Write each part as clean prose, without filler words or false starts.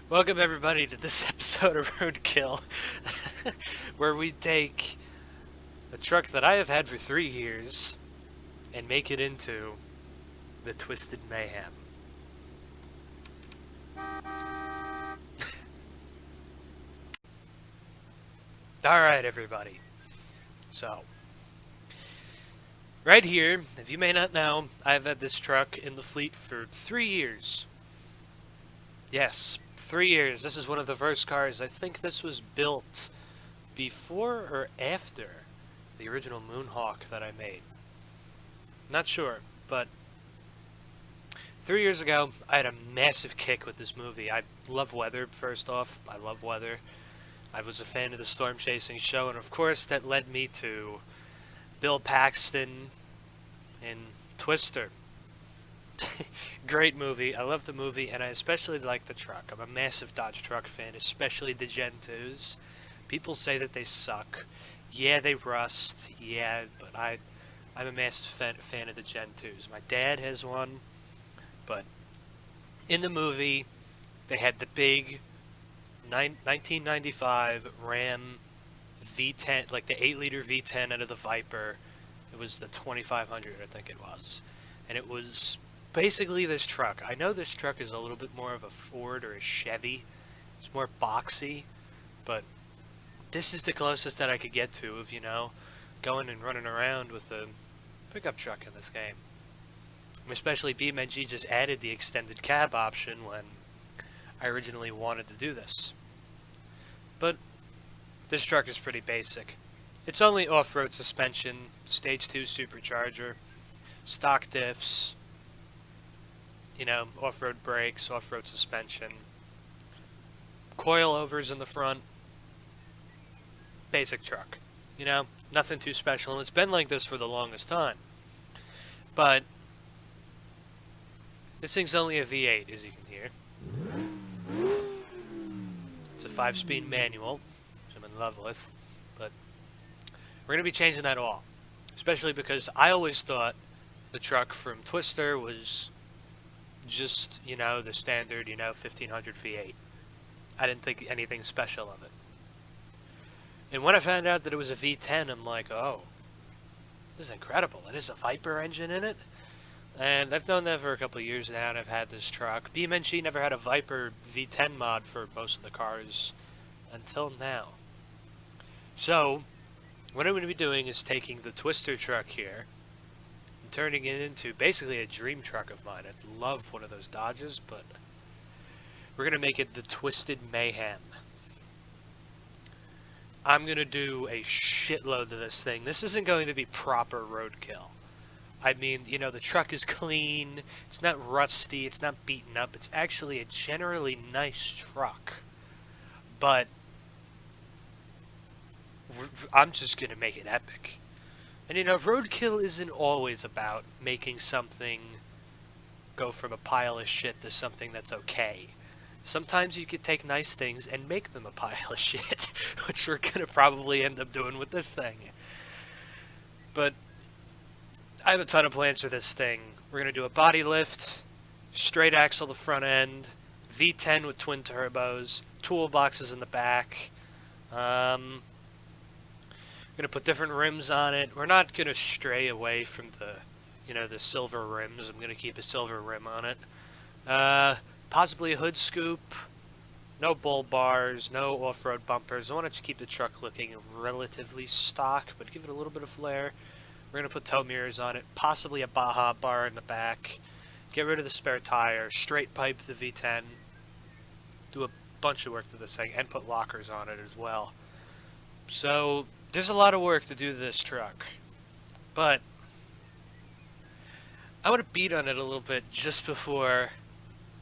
Welcome everybody to this episode of RoadKill, where we take a truck that I have had for 3 years and make it into the Twisted Mayhem. Alright everybody, so, right here, if you may not know, I've had this truck in the fleet for 3 years. Yes, 3 years. This is one of the first cars. I think this was built before or after the original Moonhawk that I made. Not sure, but 3 years ago, I had a massive kick with this movie. I love weather, first off. I love weather. I was a fan of the Storm Chasing show, and of course that led me to Bill Paxton and Twister. Great movie. I love the movie, and I especially like the truck. I'm a massive Dodge truck fan, especially the Gen 2s. People say that they suck. Yeah, they rust. Yeah, but I'm a massive fan of the Gen 2s. My dad has one, but in the movie, they had the big 1995 Ram V10, like the 8-liter V10 out of the Viper. It was the 2500, I think it was. And it was basically this truck. I know this truck is a little bit more of a Ford or a Chevy. It's more boxy, but this is the closest that I could get to of, going and running around with a pickup truck in this game. Especially BeamNG just added the extended cab option when I originally wanted to do this. But this truck is pretty basic. It's only off-road suspension, stage 2 supercharger, stock diffs, off-road brakes, off-road suspension, coilovers in the front, basic truck. Nothing too special, and it's been like this for the longest time. But this thing's only a V8, as you can hear. It's a 5-speed manual, which I'm in love with, but we're going to be changing that all. Especially because I always thought the truck from Twister was just, the standard, 1500 V8. I didn't think anything special of it. And when I found out that it was a V10, I'm like, oh, this is incredible. It has a Viper engine in it. And I've known that for a couple of years now, and I've had this truck. BeamNG never had a Viper V10 mod for most of the cars until now. So, what I'm going to be doing is taking the Twister truck here and turning it into basically a dream truck of mine. I'd love one of those Dodges, but we're going to make it the Twisted Mayhem. I'm going to do a shitload of this thing. This isn't going to be proper roadkill. I mean, the truck is clean, it's not rusty, it's not beaten up, it's actually a generally nice truck. But I'm just going to make it epic. And roadkill isn't always about making something go from a pile of shit to something that's okay. Sometimes you could take nice things and make them a pile of shit, which we're going to probably end up doing with this thing. But I have a ton of plans for this thing. We're going to do a body lift, straight axle the front end, V10 with twin turbos, toolboxes in the back. Going to put different rims on it. We're not going to stray away from the silver rims. I'm going to keep a silver rim on it. Possibly a hood scoop. No bull bars, no off-road bumpers. I want to keep the truck looking relatively stock, but give it a little bit of flair. We're going to put tow mirrors on it, possibly a Baja bar in the back, get rid of the spare tire, straight pipe the V10, do a bunch of work to this thing, and put lockers on it as well. So, there's a lot of work to do to this truck, but I want to beat on it a little bit just before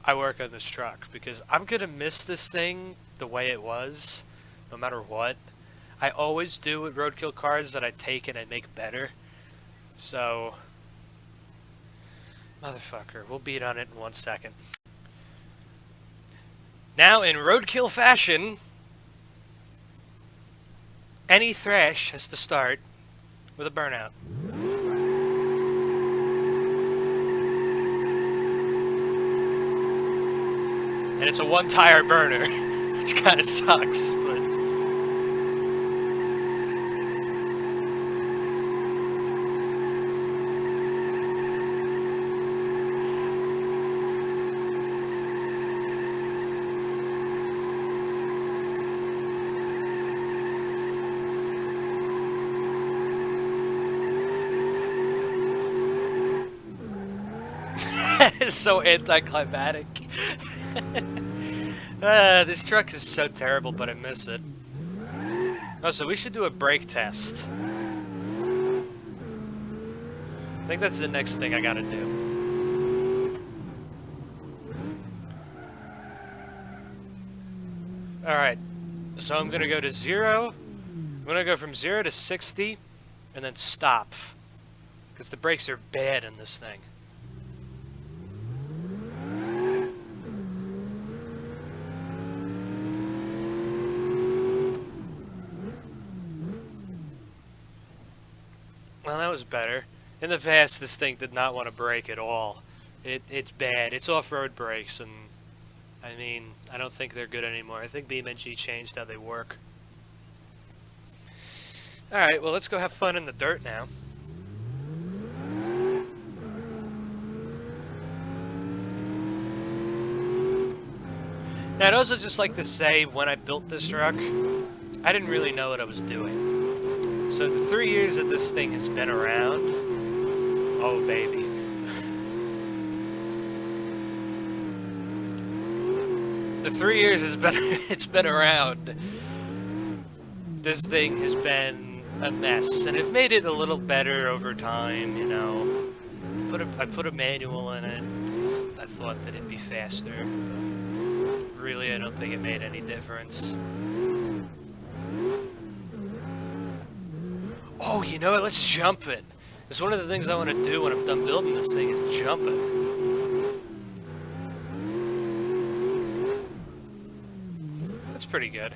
I work on this truck, because I'm going to miss this thing the way it was, no matter what. I always do with roadkill cars that I take and I make better. So, motherfucker, we'll beat on it in 1 second. Now, in roadkill fashion, any thrash has to start with a burnout. And it's a one-tire burner, which kind of sucks, but... It's so anticlimactic. This truck is so terrible, but I miss it. Oh, so we should do a brake test. I think that's the next thing I gotta do. Alright, so I'm gonna go to 0. I'm gonna go from 0 to 60, and then stop. Because the brakes are bad in this thing. Well, that was better. In the past, this thing did not want to brake at all. It's bad. It's off-road brakes, and I mean, I don't think they're good anymore. I think BeamNG changed how they work. Alright, well, let's go have fun in the dirt now. Now, I'd also just like to say, when I built this truck, I didn't really know what I was doing. So the 3 years that this thing has been around, oh baby. The 3 years it's been around, this thing has been a mess, and I've made it a little better over time, you know. I put a manual in it, because I thought that it'd be faster, but really I don't think it made any difference. Oh, you know what? Let's jump it. It's one of the things I want to do when I'm done building this thing is jump it. That's pretty good.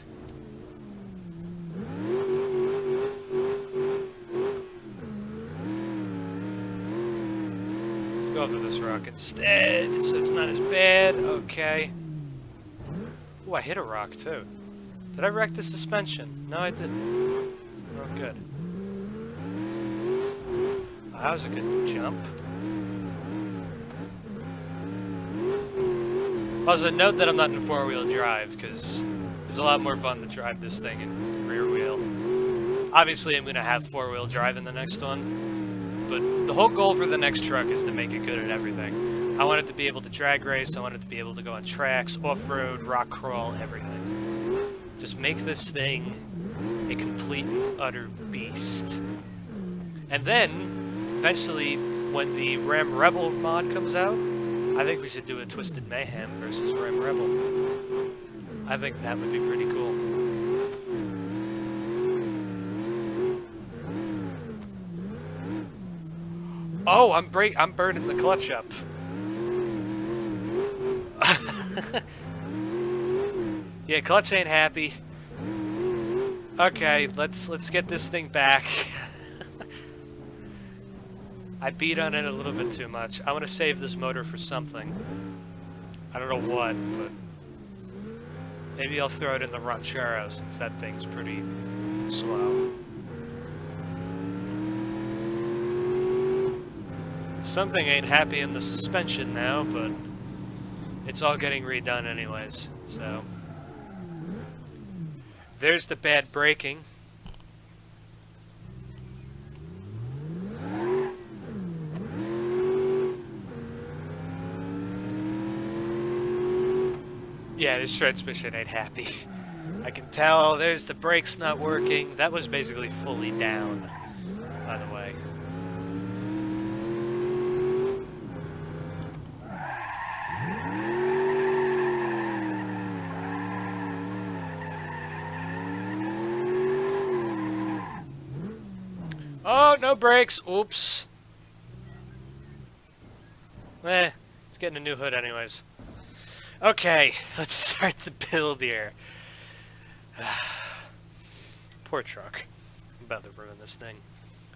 Let's go for this rock instead, so it's not as bad. Okay. Oh, I hit a rock too. Did I wreck the suspension? No, I didn't. Oh, good. That was a good jump. Also, note that I'm not in four-wheel drive, because it's a lot more fun to drive this thing in rear wheel. Obviously, I'm going to have four-wheel drive in the next one, but the whole goal for the next truck is to make it good at everything. I want it to be able to drag race, I want it to be able to go on tracks, off-road, rock crawl, everything. Just make this thing a complete and utter beast. And then, eventually, when the Ram Rebel mod comes out, I think we should do a Twisted Mayhem versus Ram Rebel. I think that would be pretty cool. Oh, I'm burning the clutch up. Yeah, clutch ain't happy. Okay, let's get this thing back. I beat on it a little bit too much. I want to save this motor for something. I don't know what, but maybe I'll throw it in the Ranchero since that thing's pretty slow. Something ain't happy in the suspension now, but it's all getting redone anyways, so. There's the bad braking. Yeah, this transmission ain't happy. I can tell there's the brakes not working. That was basically fully down, by the way. Oh, no brakes. Oops. It's getting a new hood anyways. Okay, let's start the build here. Poor truck. I'm about to ruin this thing.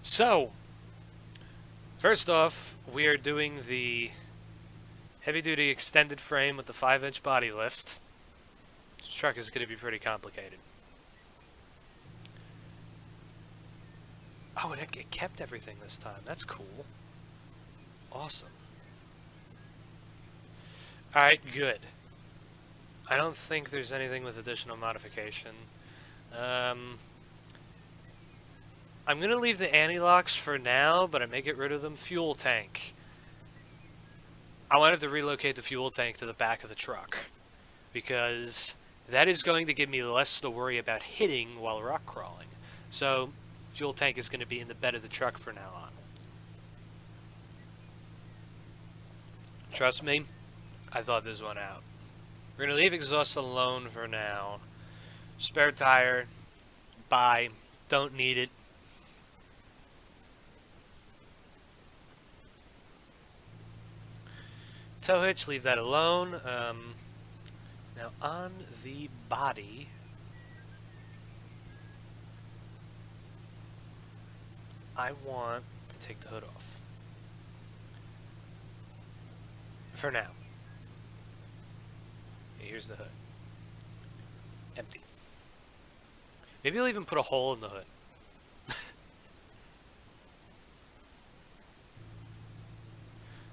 So, first off, we are doing the Heavy-duty extended frame with the 5-inch body lift. This truck is going to be pretty complicated. Oh, it kept everything this time. That's cool. Awesome. Alright, good. I don't think there's anything with additional modification. I'm going to leave the anti-locks for now, but I may get rid of them. Fuel tank. I wanted to relocate the fuel tank to the back of the truck, because that is going to give me less to worry about hitting while rock crawling. So, fuel tank is going to be in the bed of the truck for now on. Trust me, I thought this one out. We're going to leave exhaust alone for now. Spare tire, buy, don't need it. Tow hitch, leave that alone. Now on the body, I want to take the hood off. For now. Here's the hood. Empty. Maybe I'll even put a hole in the hood.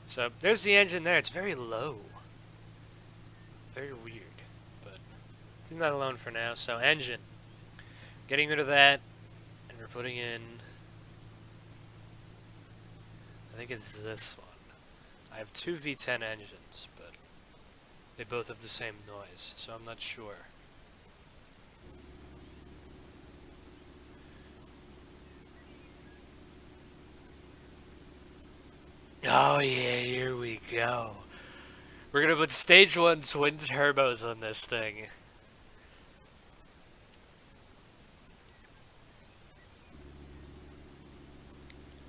So, there's the engine there. It's very low. Very weird. But, leave that alone for now. So, engine. Getting rid of that. And we're putting in... I think it's this one. I have two V10 engines, but they both have the same noise, so I'm not sure. Oh yeah, here we go. We're gonna put stage 1 twin turbos on this thing.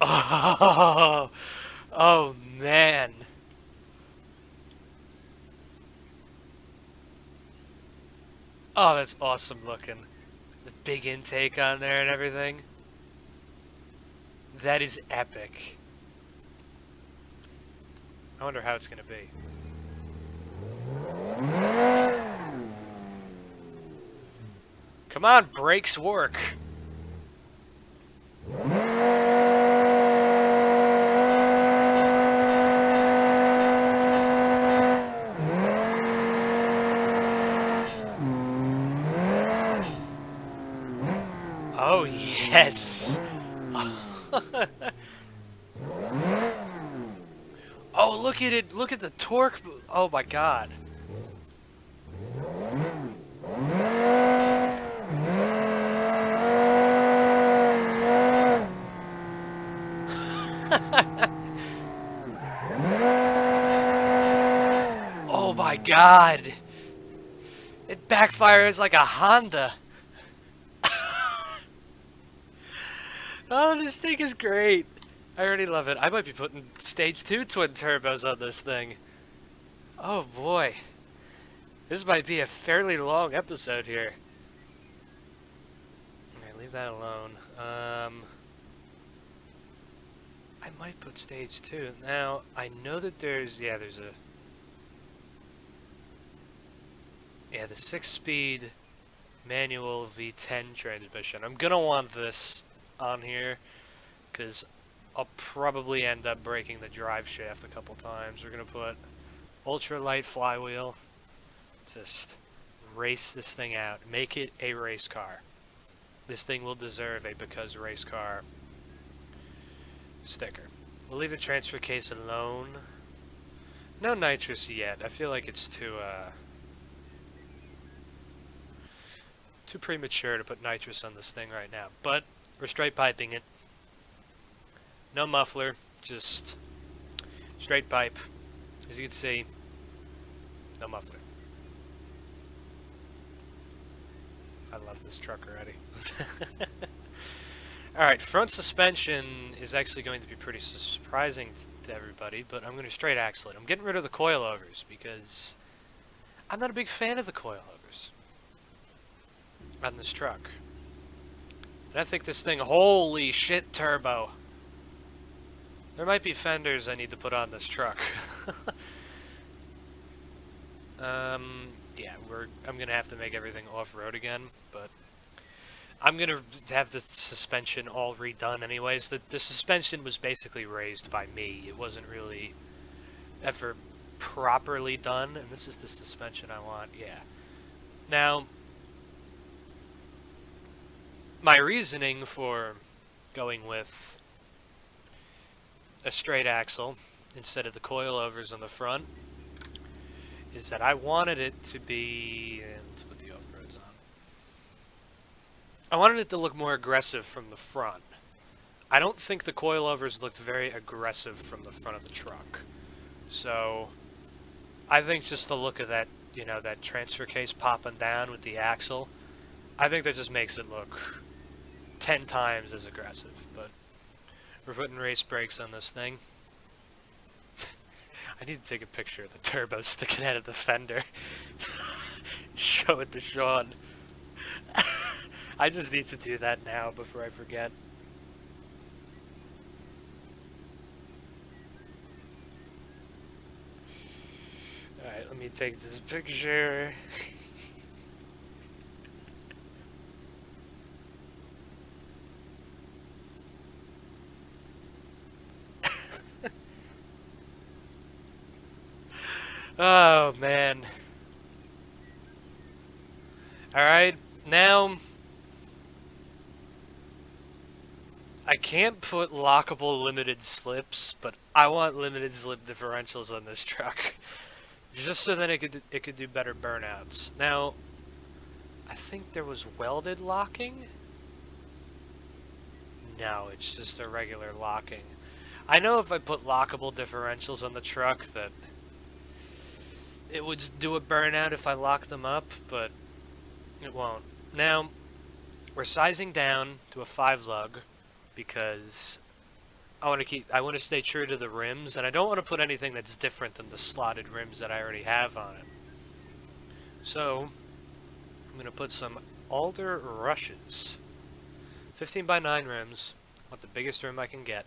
Oh, oh man. Oh, that's awesome looking. The big intake on there and everything. That is epic. I wonder how it's going to be. Come on, brakes work. Oh, yes. Oh, look at it. Look at the torque. Oh, my God. Oh, my God. It backfires like a Honda. Oh, this thing is great. I already love it. I might be putting stage 2 twin turbos on this thing. Oh boy. This might be a fairly long episode here. Okay, leave that alone. I might put stage 2. Now, I know that there's the 6-speed manual V10 transmission. I'm gonna want this on here, because I'll probably end up breaking the drive shaft a couple times. We're going to put ultralight flywheel. Just race this thing out. Make it a race car. This thing will deserve a because race car sticker. We'll leave the transfer case alone. No nitrous yet. I feel like it's too premature to put nitrous on this thing right now. But we're straight piping it. No muffler, just straight pipe. As you can see, no muffler. I love this truck already. Alright, front suspension is actually going to be pretty surprising to everybody, but I'm going to straight axle it. I'm getting rid of the coilovers because I'm not a big fan of the coilovers on this truck. And I think this thing, holy shit, turbo. There might be fenders I need to put on this truck. Yeah, I'm gonna have to make everything off-road again, but I'm gonna have the suspension all redone anyways. The suspension was basically raised by me. It wasn't really ever properly done, and this is the suspension I want, yeah. Now, my reasoning for going with a straight axle instead of the coilovers on the front is that I wanted it to be, let's put the off-roads on. I wanted it to look more aggressive from the front. I don't think the coilovers looked very aggressive from the front of the truck. So, I think just the look of that, you know, that transfer case popping down with the axle, I think that just makes it look 10 times as aggressive. But we're putting race brakes on this thing. I need to take a picture of the turbo sticking out of the fender. Show it to Sean. I just need to do that now before I forget. Alright, let me take this picture. Oh, man. Alright, now I can't put lockable limited slips, but I want limited slip differentials on this truck. Just so that it could do better burnouts. Now, I think there was welded locking? No, it's just a regular locking. I know if I put lockable differentials on the truck that it would do a burnout if I lock them up, but it won't. Now, we're sizing down to a 5 lug because I want to stay true to the rims, and I don't want to put anything that's different than the slotted rims that I already have on it. So, I'm going to put some Alder Rushes. 15x9 rims. I want the biggest rim I can get.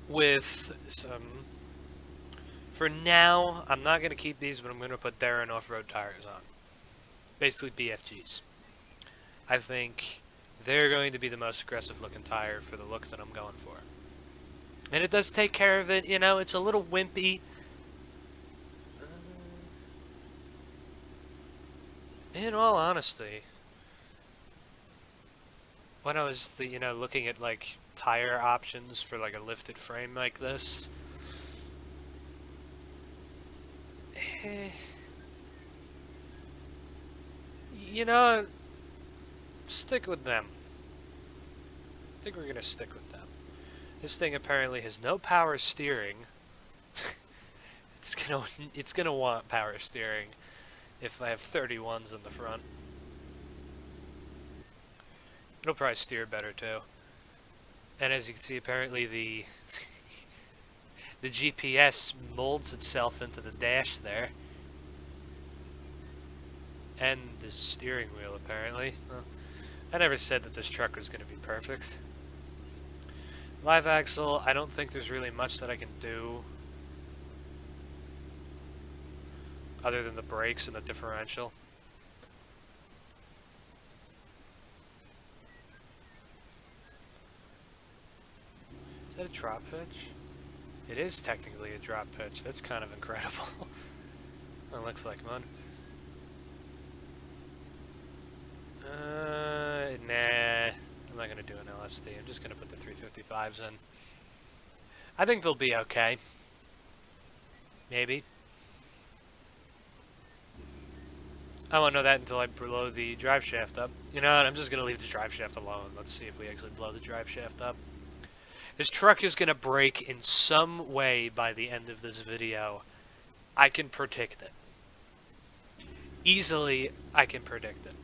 With some... For now, I'm not going to keep these, but I'm going to put Darren off-road tires on. Basically BFGs. I think they're going to be the most aggressive looking tire for the look that I'm going for. And it does take care of it, you know, it's a little wimpy. In all honesty, when I was, you know, looking at, like, tire options for, like, a lifted frame like this, you know, stick with them. I think we're gonna stick with them. This thing apparently has no power steering. It's gonna want power steering if I have 31s in the front. It'll probably steer better too. And as you can see, apparently the the GPS molds itself into the dash there. And the steering wheel, apparently. Well, I never said that this truck was going to be perfect. Live axle, I don't think there's really much that I can do other than the brakes and the differential. Is that a drop pitch? It is technically a drop pitch. That's kind of incredible. It looks like one. Nah, I'm not gonna do an LSD. I'm just gonna put the 355s in. I think they'll be okay. Maybe. I won't know that until I blow the drive shaft up. You know what? I'm just gonna leave the drive shaft alone. Let's see if we actually blow the drive shaft up. This truck is gonna break in some way by the end of this video. I can predict it. Easily, I can predict it.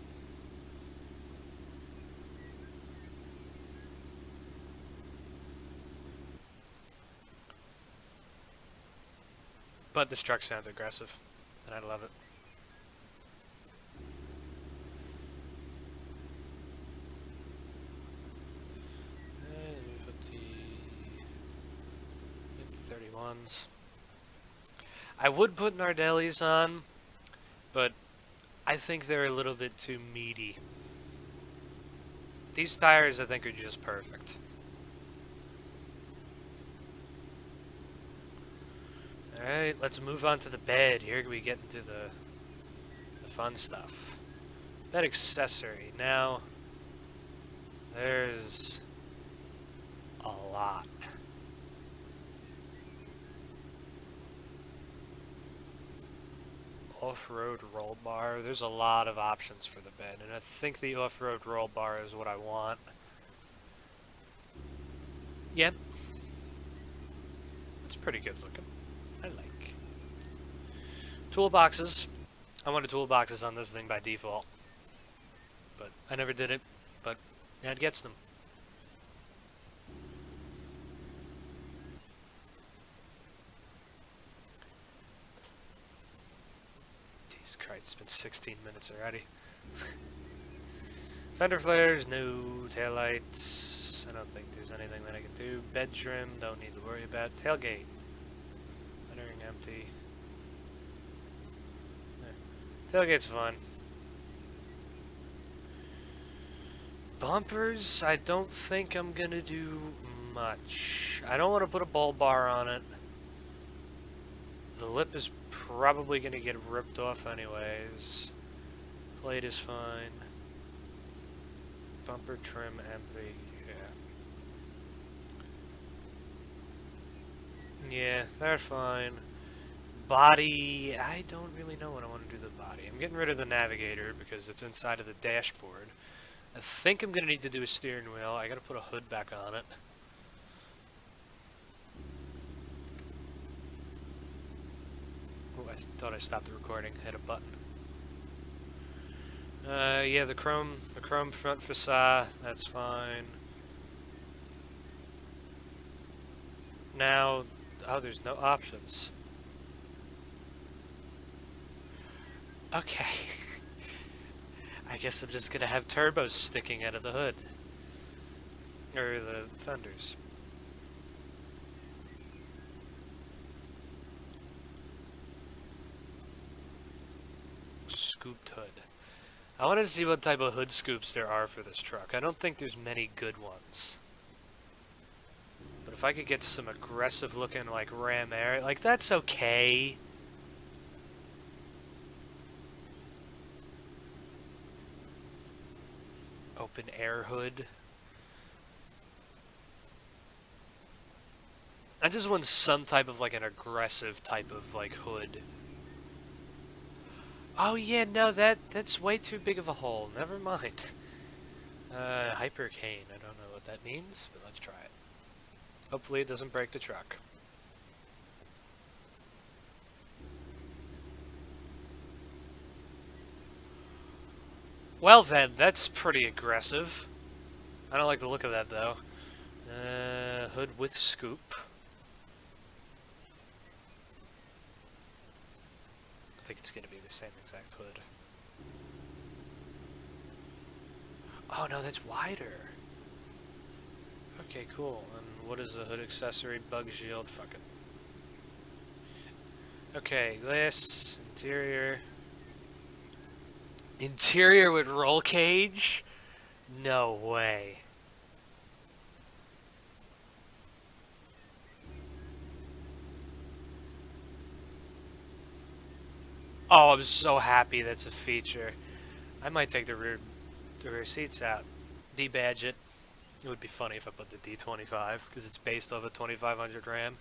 But this truck sounds aggressive, and I love it. ones. I would put Nardellis on, but I think they're a little bit too meaty. These tires, I think, are just perfect. Alright, let's move on to the bed. Here we get into the fun stuff. Bed accessory. Now, there's a lot. Off-road roll bar. There's a lot of options for the bed, and I think the off-road roll bar is what I want. Yep. It's pretty good looking. I like. Toolboxes. I wanted toolboxes on this thing by default, but I never did it, but yeah, it gets them. Jesus Christ, it's been 16 minutes already. Fender flares, no. Taillights, I don't think there's anything that I can do. Bed trim, don't need to worry about. Tailgate, entering empty. Tailgate's fun. Bumpers, I don't think I'm gonna do much. I don't want to put a bull bar on it. The lip is probably gonna get ripped off anyways. Plate is fine. Bumper trim empty, yeah. Yeah, they're fine. Body, I don't really know what I want to do to the body. I'm getting rid of the navigator because it's inside of the dashboard. I think I'm going to need to do a steering wheel. I got to put a hood back on it. Oh, I thought I stopped the recording. I hit a button. Yeah, the chrome front facade, that's fine. Now, oh, there's no options. Okay. I guess I'm just gonna have turbos sticking out of the hood. Or the fenders. Scooped hood. I want to see what type of hood scoops there are for this truck. I don't think there's many good ones. But if I could get some aggressive looking like Ram Air, like that's okay. Open air hood. I just want some type of like an aggressive type of like hood. Oh yeah, no, that's way too big of a hole. Never mind. Hypercane. I don't know what that means, but let's try it. Hopefully it doesn't break the truck. Well then, that's pretty aggressive. I don't like the look of that though. Hood with scoop. I think it's going to be the same exact hood. Oh no, that's wider. Okay, cool. And what is the hood accessory? Bug shield. Fuck it. Okay, glass, interior. Interior with roll cage? No way. Oh, I'm so happy that's a feature. I might take the rear seats out. Debadge it. It would be funny if I put the D25, because it's based off a 2500 Ram.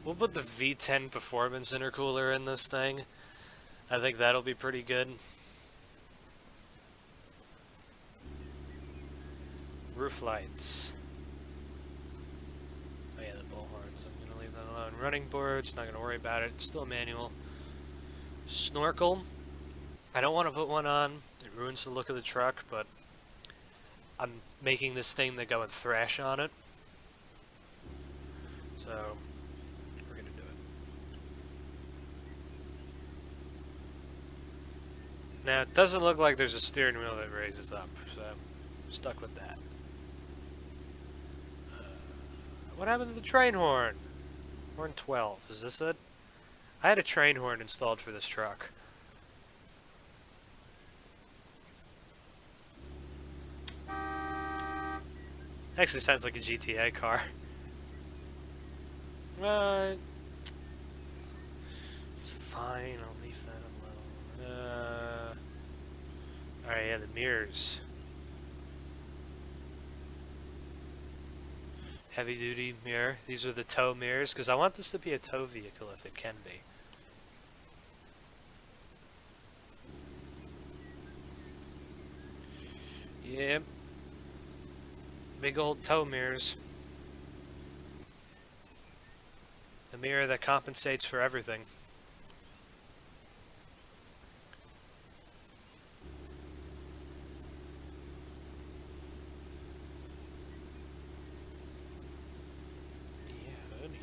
We'll put the V10 performance intercooler in this thing. I think that'll be pretty good. Roof lights. Oh yeah, the bullhorns. I'm gonna leave that alone. Running boards, not gonna worry about it. It's still manual. Snorkel. I don't want to put one on. It ruins the look of the truck, but I'm making this thing that go and thrash on it. So we're gonna do Now, it doesn't look like there's a steering wheel that raises up, so I'm stuck with that. What happened to the train horn? Horn 12, is this it? I had a train horn installed for this truck. Actually sounds like a GTA car. Fine, I'll leave that alone. Alright, yeah, the mirrors. Heavy duty mirror. These are the tow mirrors, because I want this to be a tow vehicle if it can be. Yep. Big old tow mirrors. A mirror that compensates for everything.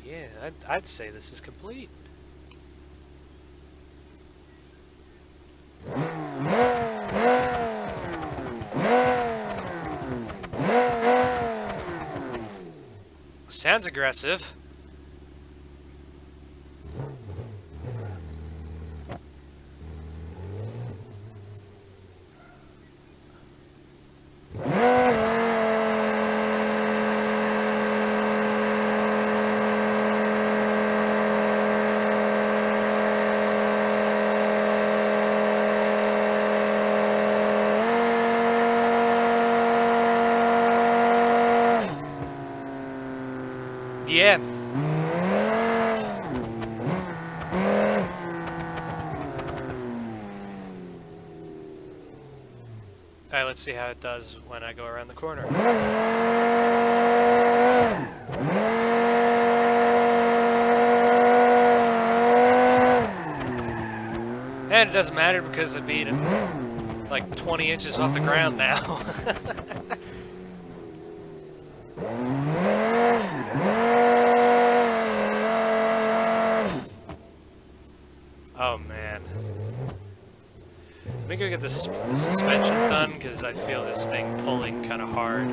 Yeah, I'd say this is complete. Sounds aggressive. Yeah. Alright, let's see how it does when I go around the corner. And it doesn't matter because I beat it like 20 inches off the ground now. Oh man. Let me go get the suspension done because I feel this thing pulling kind of hard.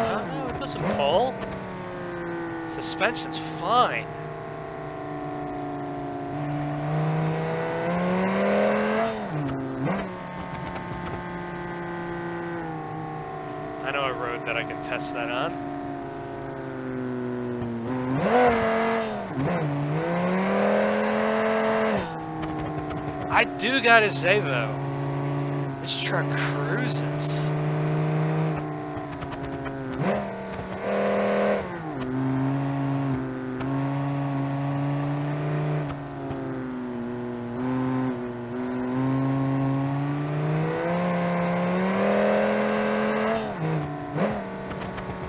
Oh no, it doesn't pull. Suspension's fine. I know a road that I can test that on. I do gotta say though, this truck cruises.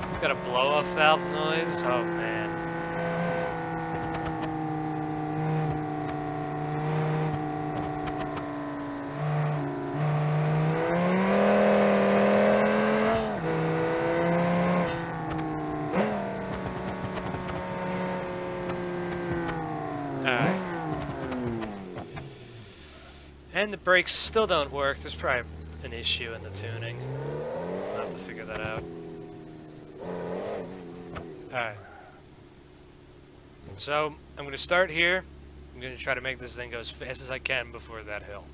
It's got a blow-off valve noise. Oh man. And the brakes still don't work. There's probably an issue in the tuning. I'll have to figure that out. Alright. So, I'm going to start here. I'm going to try to make this thing go as fast as I can before that hill.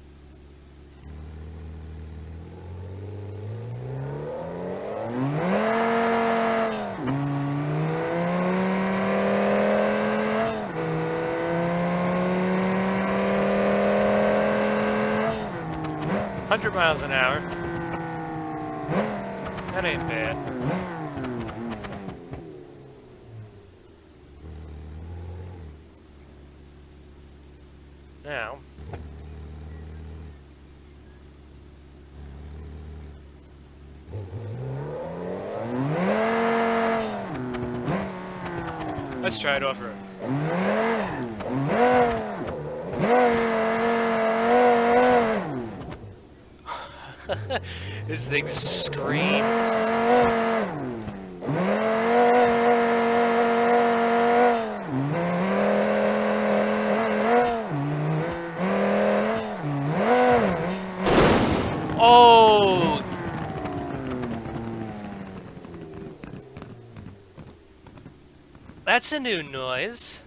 miles an hour. That ain't bad. Now, let's try it off-road. This thing screams. that's a new noise.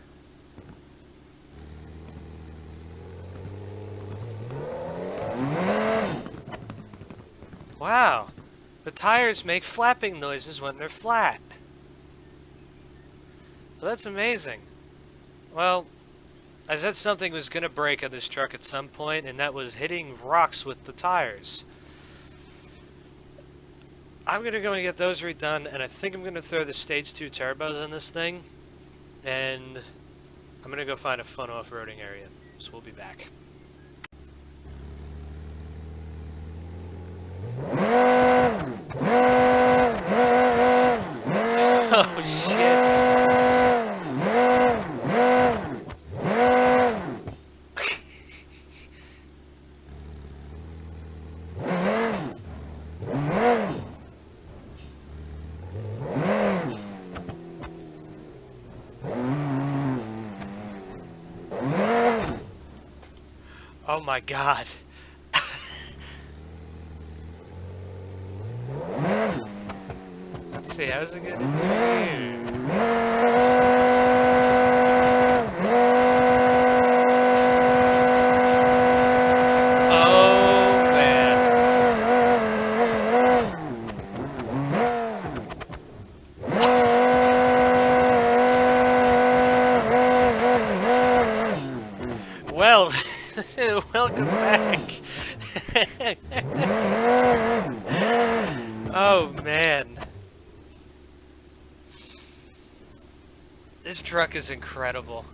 Wow. The tires make flapping noises when they're flat. Well, that's amazing. Well, I said something was going to break on this truck at some point, and that was hitting rocks with the tires. I'm going to go and get those redone, and I think I'm going to throw the Stage 2 turbos on this thing, and I'm going to go find a fun off-roading area. So we'll be back. Oh, shit. Oh my god. Let's see, how's it gonna do? Oh man. Well, welcome back. Oh man. This truck is incredible.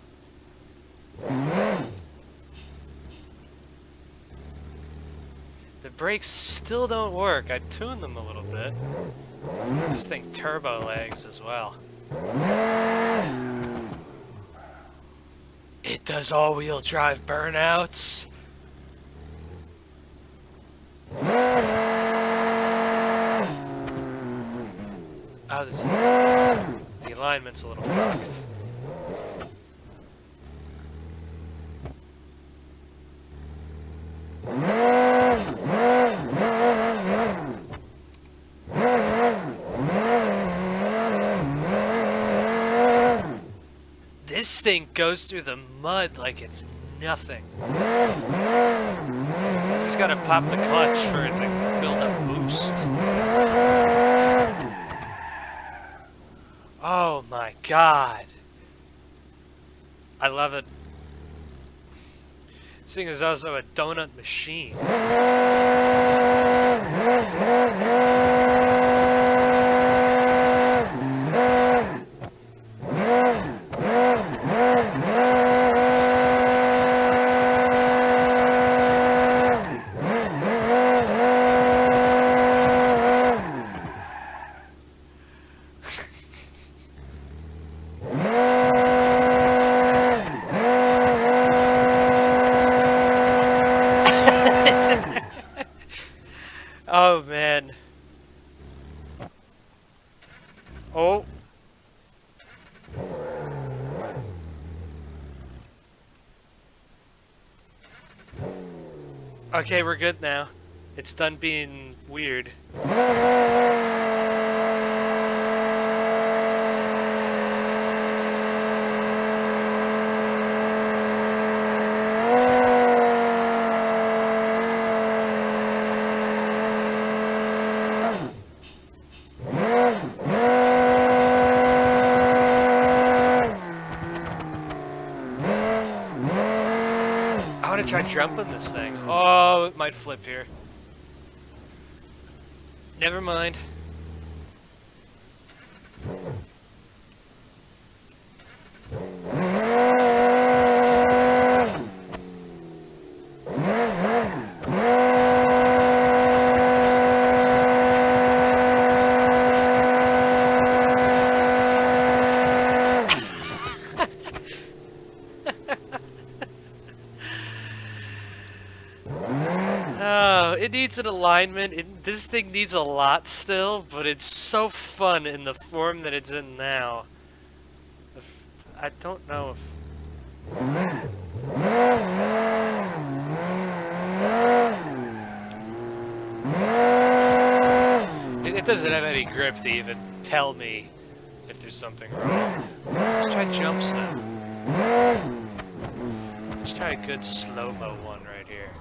The brakes still don't work. I tuned them a little bit. This thing turbo lags as well. It does all-wheel drive burnouts. Oh, the alignment's a little fucked. This thing goes through the mud like it's nothing. Just gotta pop the clutch for it to build a boost. Oh my god. I love it. This thing is also a donut machine. Oh man. Oh. Okay, we're good now. It's done being weird. I want to try jumping this thing. Oh, it might flip here. Never mind. It needs an alignment. This thing needs a lot still, but it's so fun in the form that it's in now. I don't know if... It doesn't have any grip to even tell me if there's something wrong. Let's try jumps though. Let's try a good slow-mo one right here.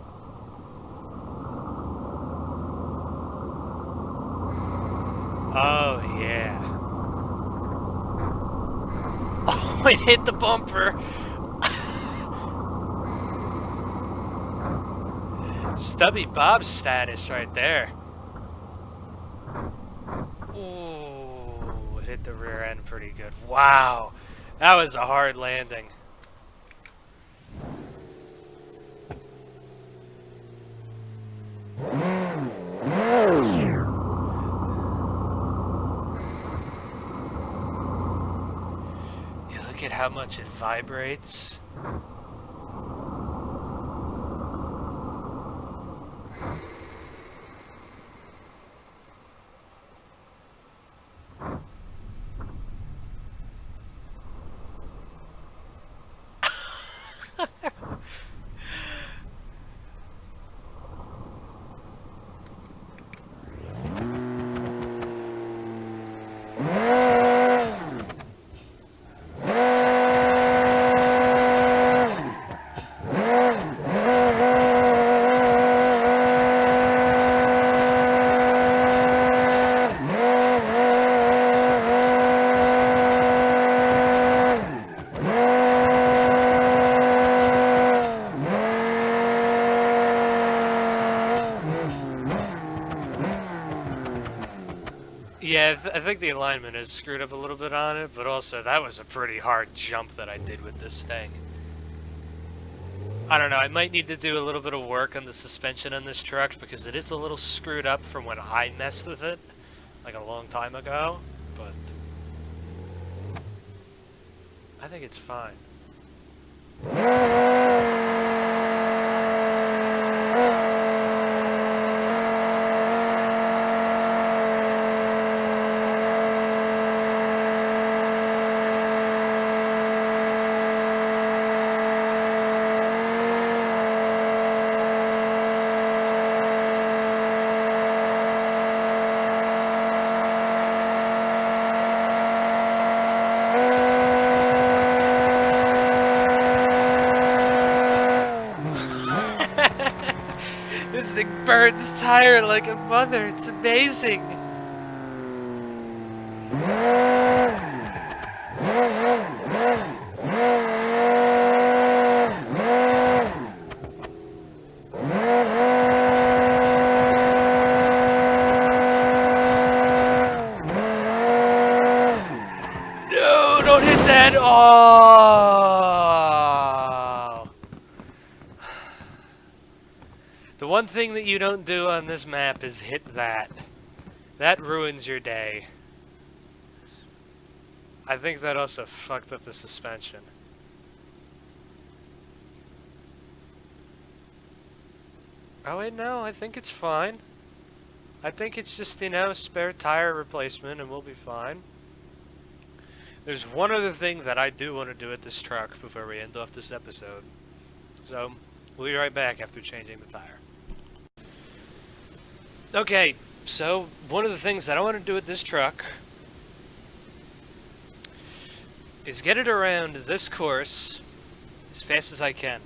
Oh yeah. Oh, it hit the bumper. Stubby Bob status right there. Ooh, it hit the rear end pretty good. Wow, that was a hard landing. You look at how much it vibrates. Yeah, I think the alignment is screwed up a little bit on it, but also that was a pretty hard jump that I did with this thing. I don't know, I might need to do a little bit of work on the suspension on this truck because it is a little screwed up from when I messed with it, like a long time ago, but I think it's fine. This thing burns tire like a mother. It's amazing. No, don't hit that. Oh. The one thing that you don't do on this map is hit that. That ruins your day. I think that also fucked up the suspension. Oh wait, no, I think it's fine. I think it's just, you know, spare tire replacement and we'll be fine. There's one other thing that I do want to do with this truck before we end off this episode. So, we'll be right back after changing the tire. Okay, so one of the things that I want to do with this truck is get it around this course as fast as I can.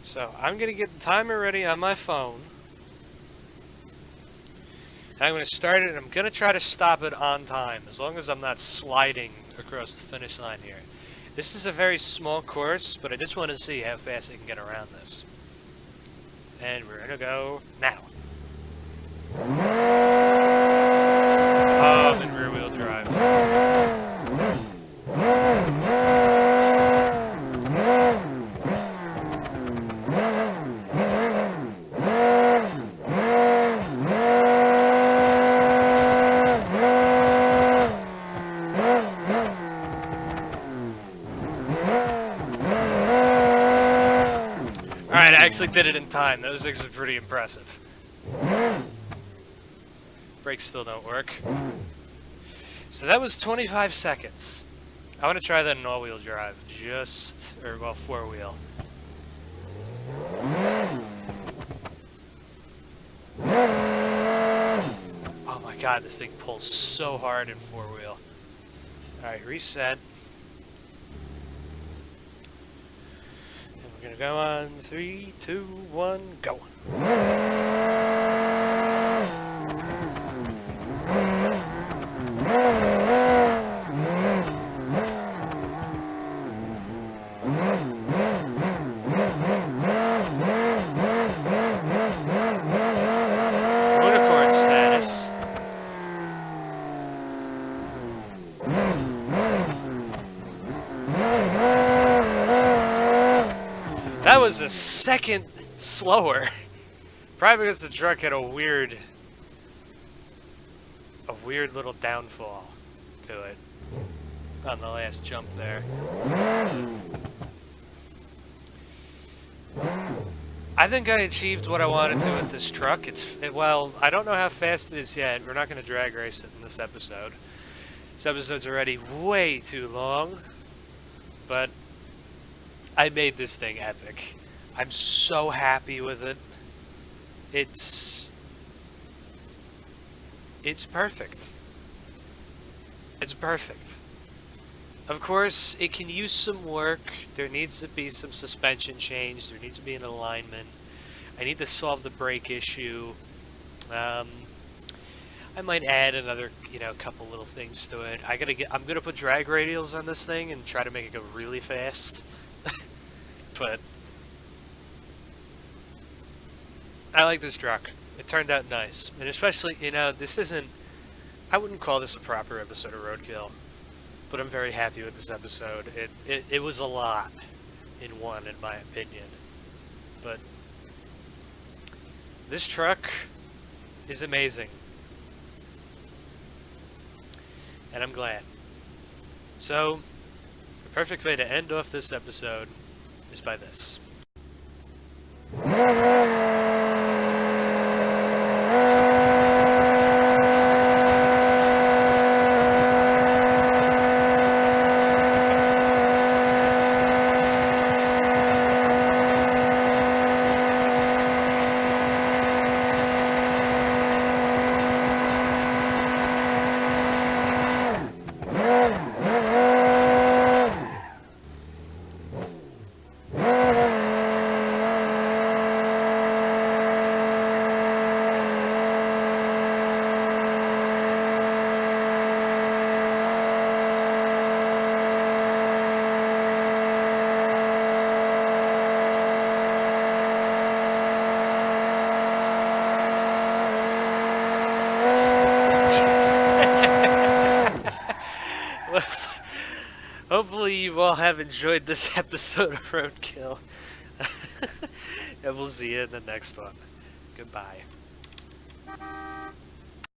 So I'm going to get the timer ready on my phone. And I'm going to start it and I'm going to try to stop it on time, as long as I'm not sliding across the finish line here. This is a very small course, but I just want to see how fast I can get around this. And we're going to go now. I'm in rear wheel drive. Alright, I actually did it in time. Those things are pretty impressive. Brakes still don't work. So that was 25 seconds. I want to try that in all-wheel drive. Well, four-wheel. Oh my god, this thing pulls so hard in four-wheel. Alright, reset. And we're gonna go on 3, 2, 1, go. Unicorn status. That was a second slower. Probably because the truck had a weird little downfall to it on the last jump there. I think I achieved what I wanted to with this truck. Well, I don't know how fast it is yet. We're not going to drag race it in this episode. This episode's already way too long, but I made this thing epic. I'm so happy with it. It's perfect. It's perfect. Of course, it can use some work. There needs to be some suspension change. There needs to be an alignment. I need to solve the brake issue. I might add another, couple little things to it. I'm gonna put drag radials on this thing and try to make it go really fast. But I like this truck. It turned out nice. And especially, this isn't... I wouldn't call this a proper episode of RoadKill. But I'm very happy with this episode. It was a lot in one, in my opinion. But this truck is amazing. And I'm glad. So, the perfect way to end off this episode is by this. Hopefully you all have enjoyed this episode of RoadKill. And we'll see you in the next one. Goodbye.